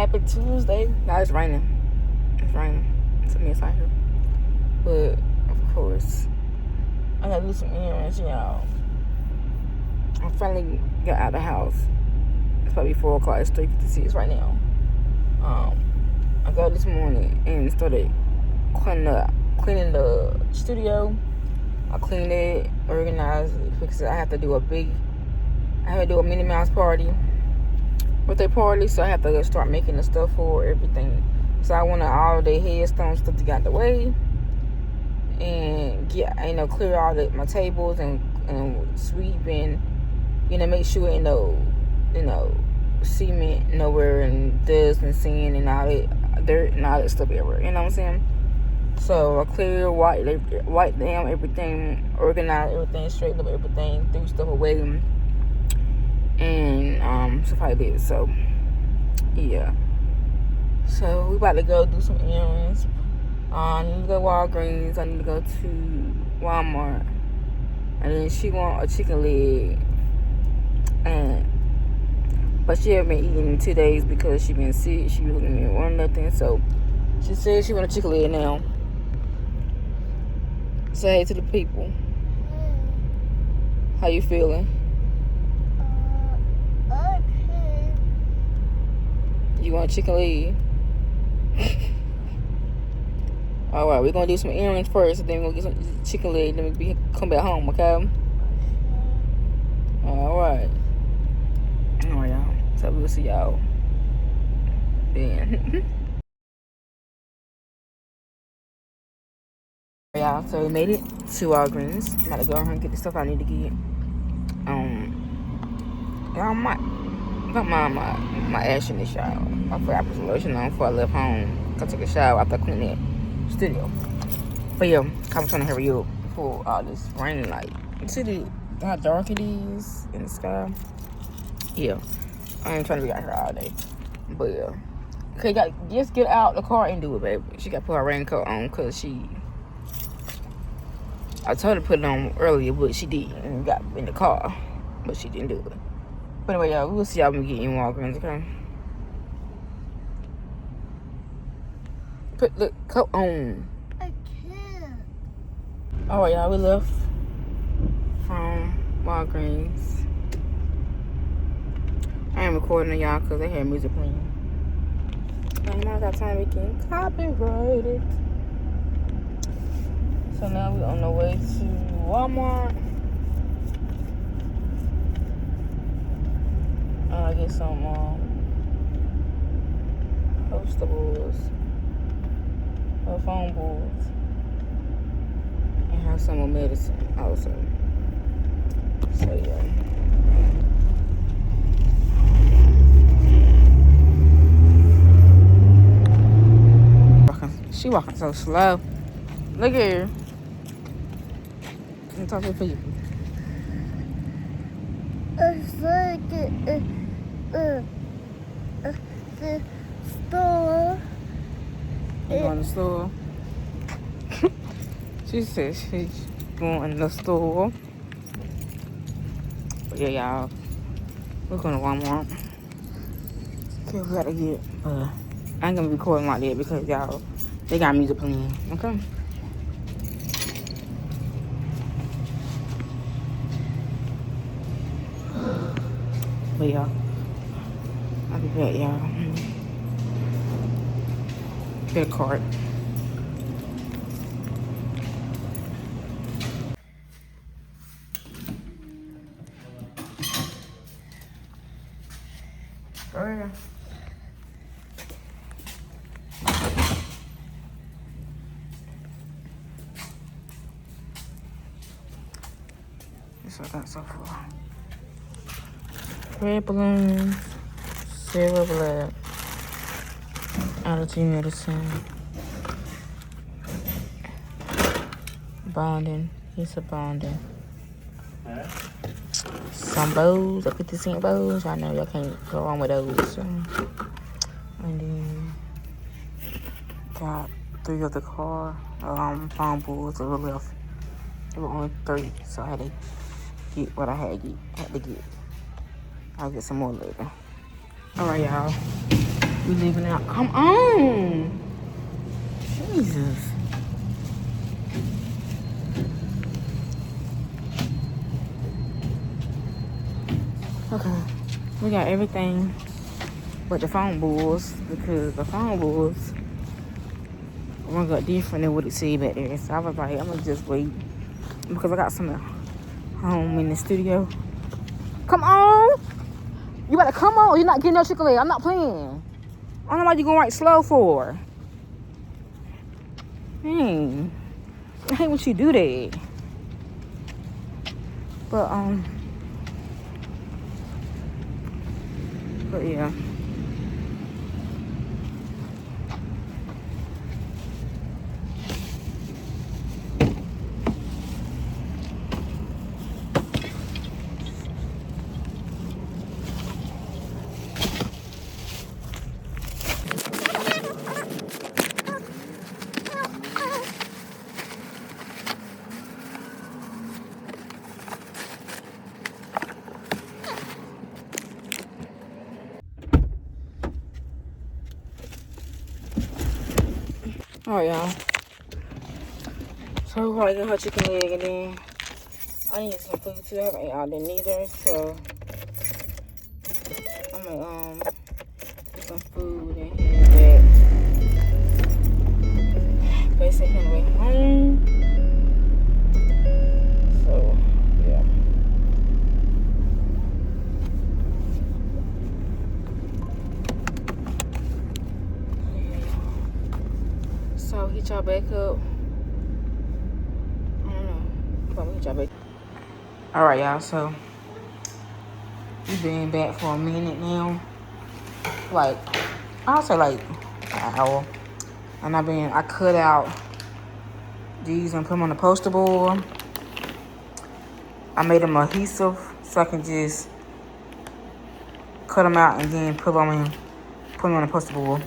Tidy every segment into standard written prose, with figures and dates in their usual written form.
Happy Tuesday. Now it's raining. It's raining. It's a mess out here. But, of course, I gotta do some errands, y'all. I finally got out of the house. It's probably 4 o'clock. It's 3:56 right now. I got this morning and started cleaning the studio. I cleaned it, organized it, because I have to do a Minnie Mouse birthday party, so I have to start making the stuff for everything. So I wanted all the headstone stuff to get out the way and clear all my tables and sweep and make sure ain't no cement nowhere and dust and sand and all that dirt and all that stuff everywhere. You know what I'm saying? So I clear, wipe down everything, organize everything, straighten up everything, threw stuff away, and stuff like that. So yeah. So we about to go do some errands. I need to go to Walgreens. I need to go to Walmart. And then she want a chicken leg. But she haven't been eating in 2 days because she been sick. She didn't want nothing. So she said she want a chicken leg now. Say hey to the people. How you feeling? Okay. You want a chicken leg? Alright, we're gonna do some errands first, and then we'll get some chicken leg, then we'll come back home, okay? Alright. Alright, y'all. So we'll see y'all then. Y'all, so we made it to Walgreens. I'm about to go ahead and get the stuff I need to get. Y'all don't mind my ash in the shower. I forgot to put some lotion on before I left home. I took a shower after I cleaned that studio. But yeah, I'm trying to hurry up before all this rain. Like, you see how dark it is in the sky? Yeah, I ain't trying to be out here all day. But yeah, okay, just get out the car and do it, baby. She got to put her raincoat on because I told her to put it on earlier, but she didn't. And got in the car, but she didn't do it. But anyway, y'all, we'll see y'all when we get in Walgreens, okay? Put the coat on. I can't. Alright, y'all, we left from Walgreens. I ain't recording y'all because they had music playing. And now that time we can copyright it. So now we're on the way to Walmart. I get some postables or phone bowls and have some more medicine also. So yeah. She walking so slow. Look at her. Let me talk to the people. It's like the store. You going to the store? She said she's going to the store. But yeah, y'all. We're going to Walmart. Okay, we gotta get, I ain't gonna be recording like that because y'all, they got music playing, okay? But yeah, I'll be back, y'all. Get a cart. Oh yeah. That's what I got so far. Red balloons, silver black, allergy medicine, bonding, piece of bonding. Some bows, a 50-cent bows. I know y'all can't go wrong with those. So. And then got 3 of the car phone bowls that were left. There were only 3, so I had to get what I had to get. I'll get some more later. Alright, y'all. We leaving out. Come on. Jesus. Okay. We got everything but the phone booths because the phone booths one got different than what it said back there. So I was like, I'm gonna just wait because I got some at home in the studio. Come on! You better come on. You're not getting no Chick-fil-A. I'm not playing. I don't know why you going right slow for. Dang. I hate when you do that. But yeah. Alright, y'all. So we're probably get her chicken leg and then I need some food too. I haven't ate all that neither, so I'm gonna get some food and head back. Basically on the way home. So yeah. So hit y'all back up. I don't know. I'm gonna hit y'all back. Alright, y'all, so we've been back for a minute now. Like, I'll say like an hour. And I cut out these and put them on the poster board. I made them adhesive so I can just cut them out and then put them on the poster board.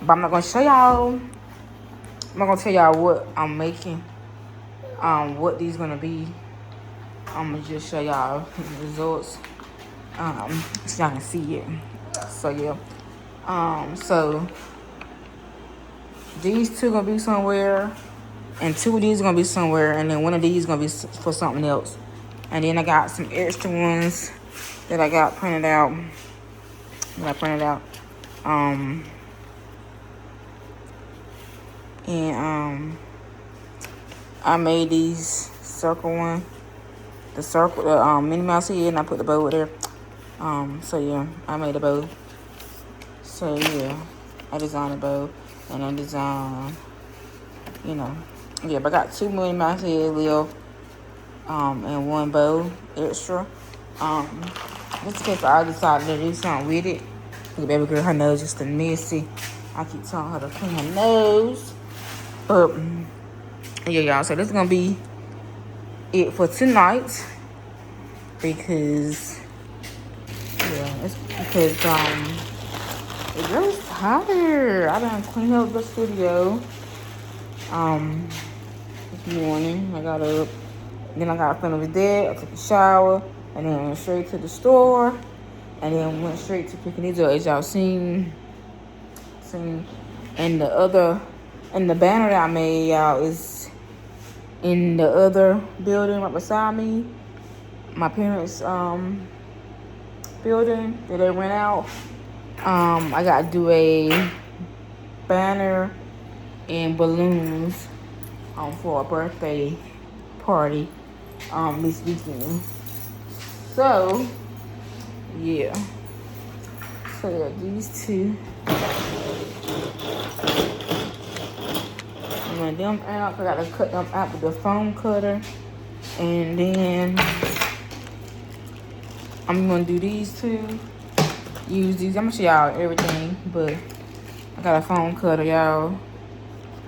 But I'm not gonna show y'all. I'm not gonna tell y'all what I'm making. What these gonna be. I'm gonna just show y'all the results. So y'all can see it. So yeah. So these two gonna be somewhere, and two of these gonna be somewhere, and then one of these gonna be for something else. And then I got some extra ones that I got printed out. And I made these circle one. The circle, the Minnie Mouse head, and I put the bow there. So yeah, I made a bow. So yeah, I designed a bow, and I designed, but I got two Minnie Mouse head left, and one bow extra. Just in case I decided to do something with it. Look, baby girl, her nose just a messy. I keep telling her to clean her nose. But yeah, y'all. So this is gonna be it for tonight because it gets hotter. I done cleaned up the studio this morning. I got up, then I got finished with that. I took a shower, and then went straight to the store, and then went straight to picking these up, as y'all seen. And the banner that I made, y'all, is in the other building right beside me. My parents' building that they rent out. I gotta do a banner and balloons for a birthday party this weekend. So yeah. So yeah, these two. I'm gonna them out. I gotta cut them out with the foam cutter, and then I'm gonna do these two. Use these. I'm gonna show y'all everything, but I got a foam cutter, y'all,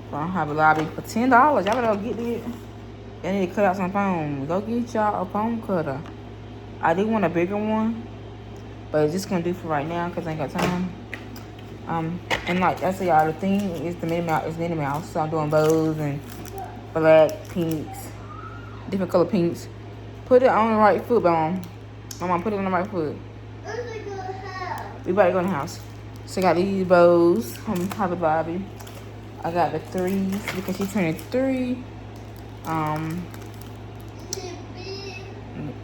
from Hobby Lobby for $10. Y'all better go get it. I need to cut out some foam. Go get y'all a foam cutter. I do want a bigger one, but it's just gonna do for right now because I ain't got time. And like I said, y'all, the theme is the Minnie Mouse. So I'm doing bows and black, pinks, different color pinks. Put it on the right foot, Mom. My mom, put it on the right foot. Let's go to the house. We about to go in the house. So I got these bows from Hobby Lobby. I got the 3s because she's turning 3.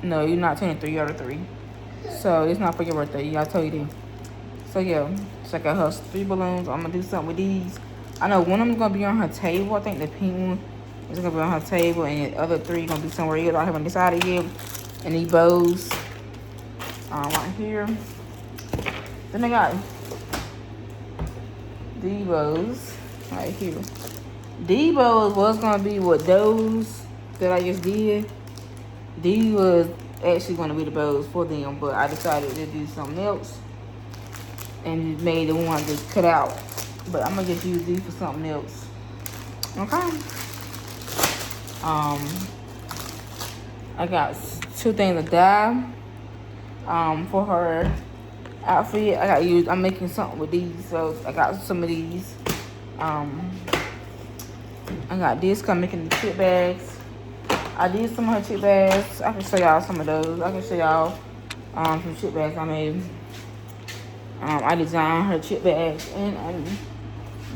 No, you're not turning 3. You're the 3. So it's not for your birthday. I told you that. So yeah, so I got her 3 balloons. I'm gonna do something with these. I know one of them's gonna be on her table. I think the pink one is gonna be on her table, and the other 3 gonna be somewhere else. I haven't decided yet. And these bows, right here. Then I got these bows right here. These bows was gonna be what those that I just did. These was actually gonna be the bows for them, but I decided to do something else and made the one just cut out. But I'm gonna just use these for something else. Okay. I got 2 things of dye. For her outfit, I'm making something with these, so I got some of these. I got this, I'm making the chip bags. I did some of her chip bags. I can show y'all some of those. I can show y'all some chip bags I made. I designed her chip bags and I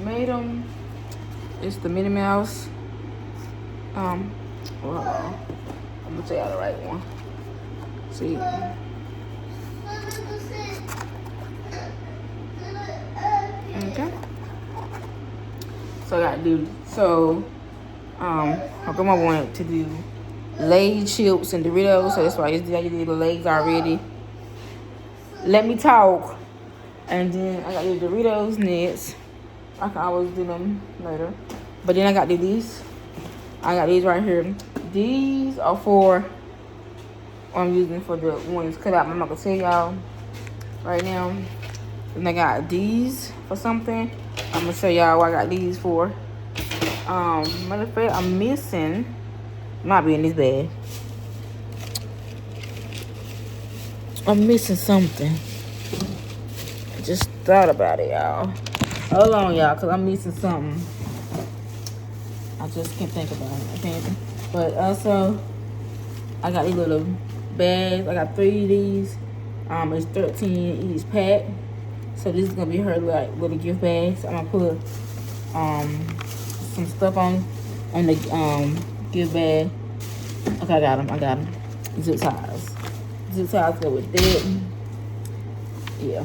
made them. It's the Minnie Mouse. Well, I'm gonna tell y'all the right one. See. Okay. So I gotta do my grandma wanted to do Lay's chips and Doritos, so that's why I just did the Lay's already. Let me talk. And then I got the Doritos next. I can always do them later. But then I got these. I got these right here. These are for I'm using for the ones cut out. I'm not gonna tell y'all right now. And I got these for something. I'm gonna show y'all what I got these for. Matter of fact, I'm missing. Might be in this bag. I'm missing something. I just thought about it, y'all. Hold on, y'all, cause I'm missing something. I just can't think about it. I can't. But also, I got these little bags. I got 3 of these. It's 13 each pack. So this is gonna be her like little gift bags. I'm gonna put some stuff on the gift bag. Okay, I got them. Zip ties. Zip ties go with that. Yeah.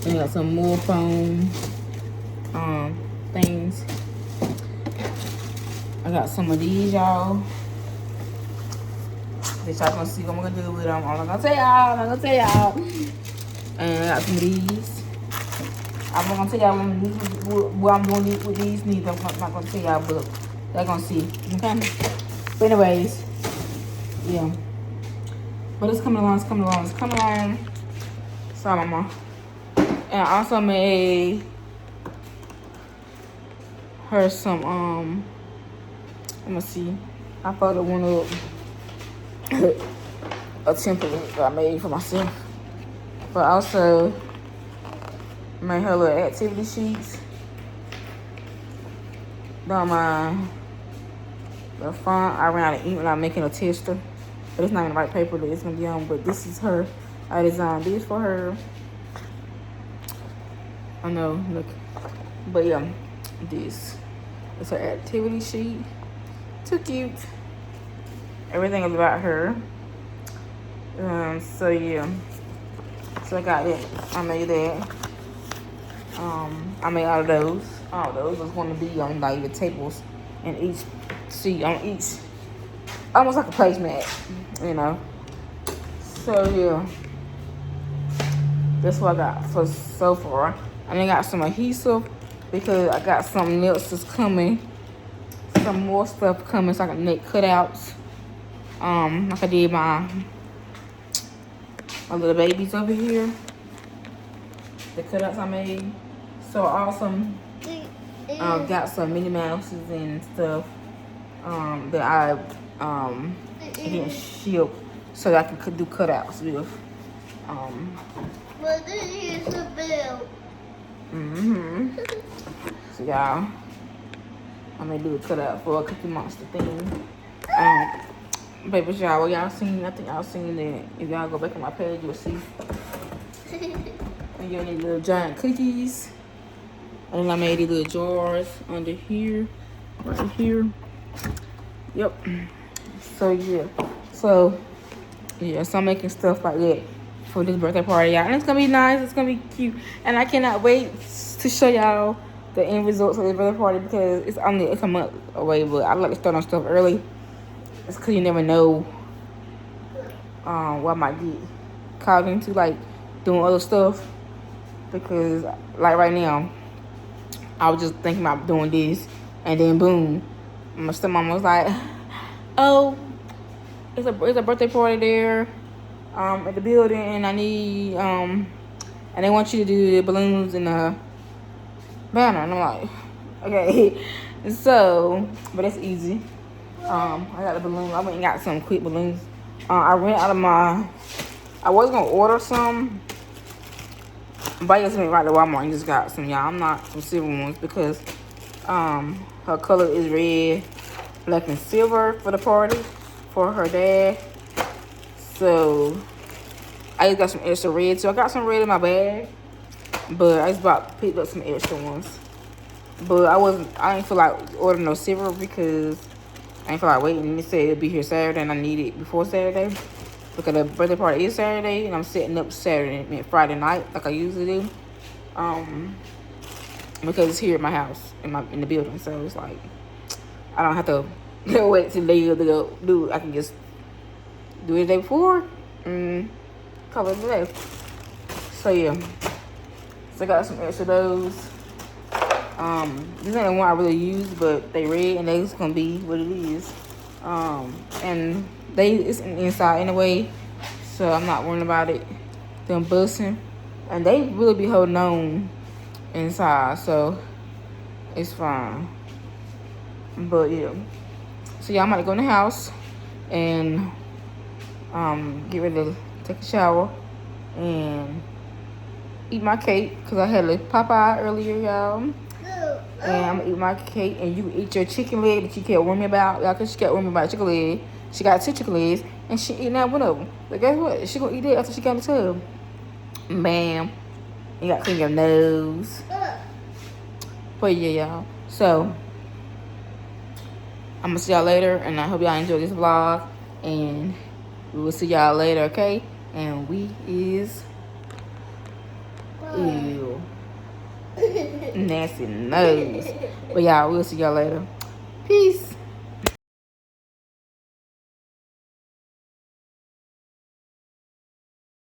And I got some more foam things. I got some of these, y'all. That y'all gonna see what I'm gonna do with them. I'm not gonna tell y'all. And I got some of these. I'm not gonna tell y'all what I'm doing with these neither. I'm not gonna tell y'all, but y'all gonna see. Okay? But anyways, yeah. But it's coming along. Sorry, mama. And I also made her some let me see. I folded one up. A template that I made for myself. But also made her little activity sheets. Don't mind the font. I ran out of ink when I'm making a tester. But it's not in the right paper that it's gonna be on. But this is her. I designed this for her. I know, look. But yeah, this is her activity sheet. Too cute. Everything is about her. So yeah. So I got that. I made that. I made all of those. All of those was going to be on like the tables and each seat on each, almost like a placemat, you know. So yeah, that's what I got for so far. And I got some adhesive because I got something else that's coming. Some more stuff coming, so I can make cutouts. Like I did my little babies over here. The cutouts I made. So awesome. Got some Minnie Mouses and stuff that I didn't ship, so that I can do cutouts with. But this is a bill. So y'all, I'm gonna do a cutout for a Cookie Monster thing. Baby shower, y'all seen? I think y'all seen that. If y'all go back on my page, you'll see. And you need little giant cookies. And then I made these little jars under here, right here. Yep. So yeah. So I'm making stuff like that for this birthday party, y'all. And it's gonna be nice, it's gonna be cute. And I cannot wait to show y'all the end results of this birthday party because it's a month away, but I like to start on stuff early. It's cause you never know what I might get caught into, like doing other stuff. Because like right now, I was just thinking about doing this, and then boom, my stepmom was like, "Oh, it's a birthday party there, at the building, and I need and they want you to do the balloons and the banner." And I'm like, okay, so but that's easy. I got the balloons. I went and got some quick balloons. I ran out of my. I was gonna order some. But I just went right to Walmart and just got some, y'all. I'm not some silver ones because her color is red, black, and silver for the party for her dad. So I just got some extra red. So I got some red in my bag, but I just picked up some extra ones. But I didn't feel like ordering no silver because I didn't feel like waiting. It said it'll be here Saturday, and I need it before Saturday. Because the birthday party is Saturday, and I'm setting up Friday night, like I usually do. Because it's here at my house, in the building, so it's like I don't have to wait till they go do it. I can just do it the day before and call it the day. So yeah, so I got some extra of those. These ain't the one I really use, but they red, and they just gonna be what it is. And it's inside anyway, so I'm not worrying about it. Them busting, and they really be holding on inside, so it's fine. But yeah, so yeah, I'm about to go in the house and get ready to take a shower and eat my cake because I had a Popeye earlier, y'all. And I'm gonna eat my cake, and you eat your chicken leg that you kept worrying about, y'all, because she kept worrying about chicken leg. She got 2 chicken legs, and she eating that one of them. But guess what? She gonna eat that after she got in the tub. Bam. You gotta clean your nose. But yeah, y'all. So I'm gonna see y'all later, and I hope y'all enjoy this vlog, and we will see y'all later, okay? And we is ew. Nasty nose. But y'all, we'll see y'all later. Peace.